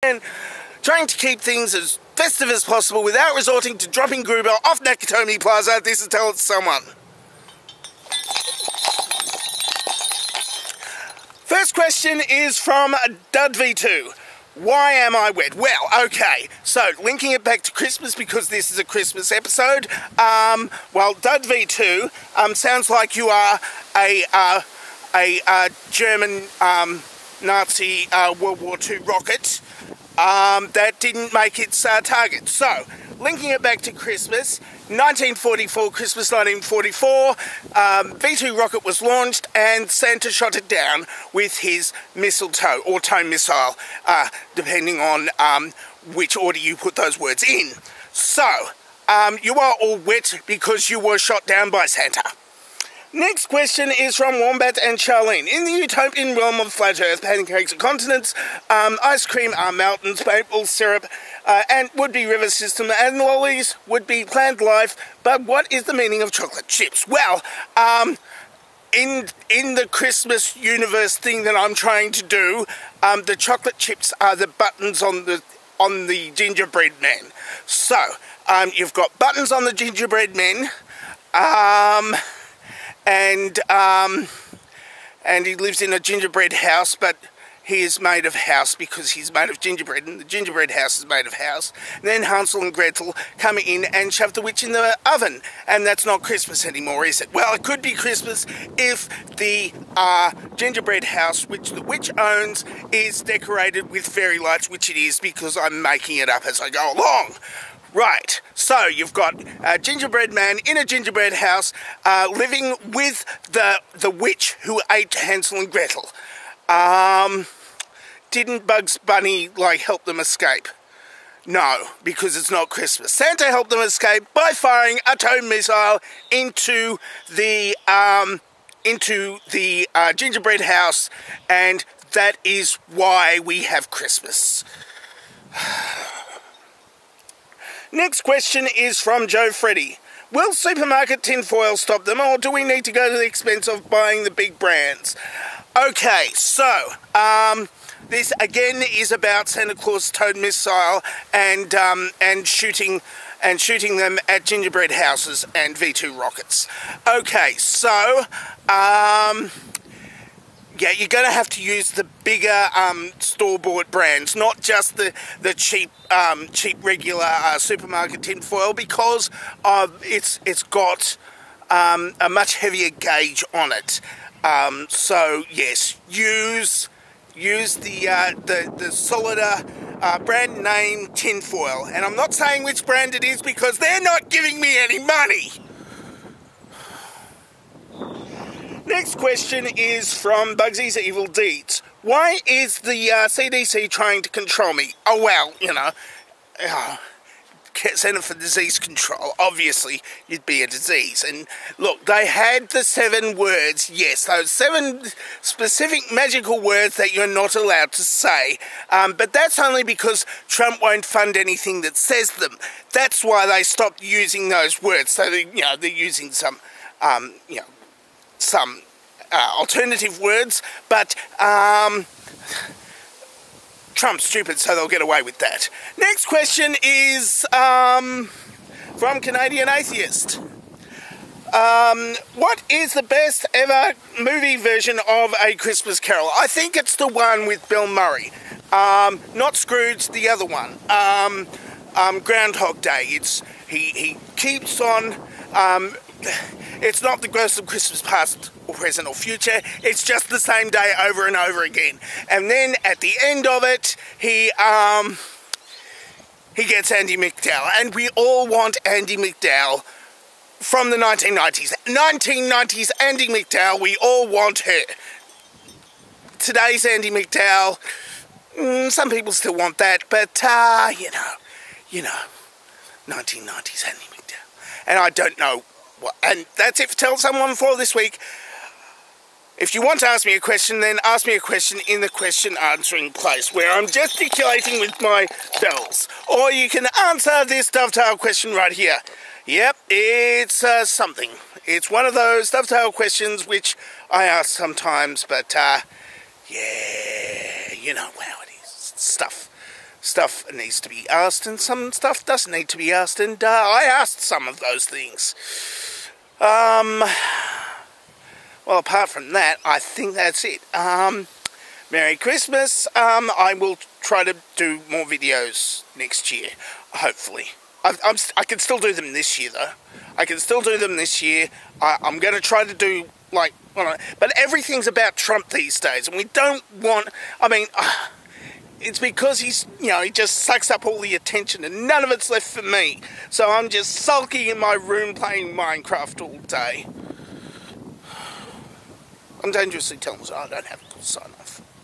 and trying to keep things as festive as possible without resorting to dropping Gruber off Nakatomi Plaza. This is Tell It to Someone. First question is from Dud-V2. Why am I wet? Well, okay, so linking it back to Christmas because this is a Christmas episode. Well, Dud-V2 sounds like you are a German Nazi World War II rocket that didn't make its target. So, linking it back to Christmas, 1944, Christmas 1944, V2 rocket was launched and Santa shot it down with his mistletoe, or tow missile, depending on which order you put those words in. So, you are all wet because you were shot down by Santa. Next question is from Wombat and Charlene. In the utopian realm of flat earth, pancakes are continents, ice cream are mountains, maple syrup and would be river system, and lollies would be plant life, but what is the meaning of chocolate chips? Well, in the Christmas universe thing that I'm trying to do, the chocolate chips are the buttons on the gingerbread men. So, you've got buttons on the gingerbread men, and he lives in a gingerbread house, but he is made of house because he's made of gingerbread, and the gingerbread house is made of house. And then Hansel and Gretel come in and shove the witch in the oven, and that's not Christmas anymore, is it? Well, it could be Christmas if the gingerbread house, which the witch owns, is decorated with fairy lights, which it is because I'm making it up as I go along. Right, so you've got a gingerbread man in a gingerbread house living with the witch who ate Hansel and Gretel. Didn't Bugs Bunny, help them escape? No, because it's not Christmas. Santa helped them escape by firing a tow missile into the gingerbread house, and that is why we have Christmas. Next question is from Joe Freddy. Will supermarket tinfoil stop them, or do we need to go to the expense of buying the big brands? Okay, so, this again is about Santa Claus tow missile and shooting them at gingerbread houses and V2 rockets. Okay, so, yeah, you're going to have to use the bigger store-bought brands, not just the cheap regular supermarket tinfoil, because it's got a much heavier gauge on it. So yes, use the solider brand name tinfoil, and I'm not saying which brand it is because they're not giving me any money. Next question is from Bugsy's Evil Deeds. Why is the CDC trying to control me? Oh, well, you know, Centre for Disease Control. Obviously, you'd be a disease. And look, they had the 7 words, yes, those 7 specific magical words that you're not allowed to say. But that's only because Trump won't fund anything that says them. That's why they stopped using those words. So, they're using some, some alternative words, but Trump's stupid, so they'll get away with that. Next question is from Canadian Atheist. What is the best ever movie version of A Christmas Carol? I think it's the one with Bill Murray. Not Scrooge, the other one. Groundhog Day. He keeps on... it's not the Ghost of Christmas Past or Present or Future. It's just the same day over and over again. And then at the end of it, he gets Andie MacDowell, and we all want Andie MacDowell from the 1990s. 1990s Andie MacDowell, we all want her. Today's Andie MacDowell, some people still want that, but 1990s Andie MacDowell. And I don't know. And that's it for Tell Someone for this week. If you want to ask me a question, then ask me a question in the question answering place where I'm gesticulating with my bells. Or you can answer this dovetail question right here. Yep, it's something. It's one of those dovetail questions which I ask sometimes, but yeah, you know how it is. Stuff stuff needs to be asked and some stuff doesn't need to be asked, and I asked some of those things. Well, apart from that, I think that's it. Merry Christmas. I will try to do more videos next year, hopefully. I can still do them this year, though. I can still do them this year. I'm going to try to do, like, but everything's about Trump these days, and we don't want, I mean, it's because he's, you know, he just sucks up all the attention, and none of it's left for me. So I'm just sulking in my room playing Minecraft all day. I'm dangerously telling you, I don't have a good sign off.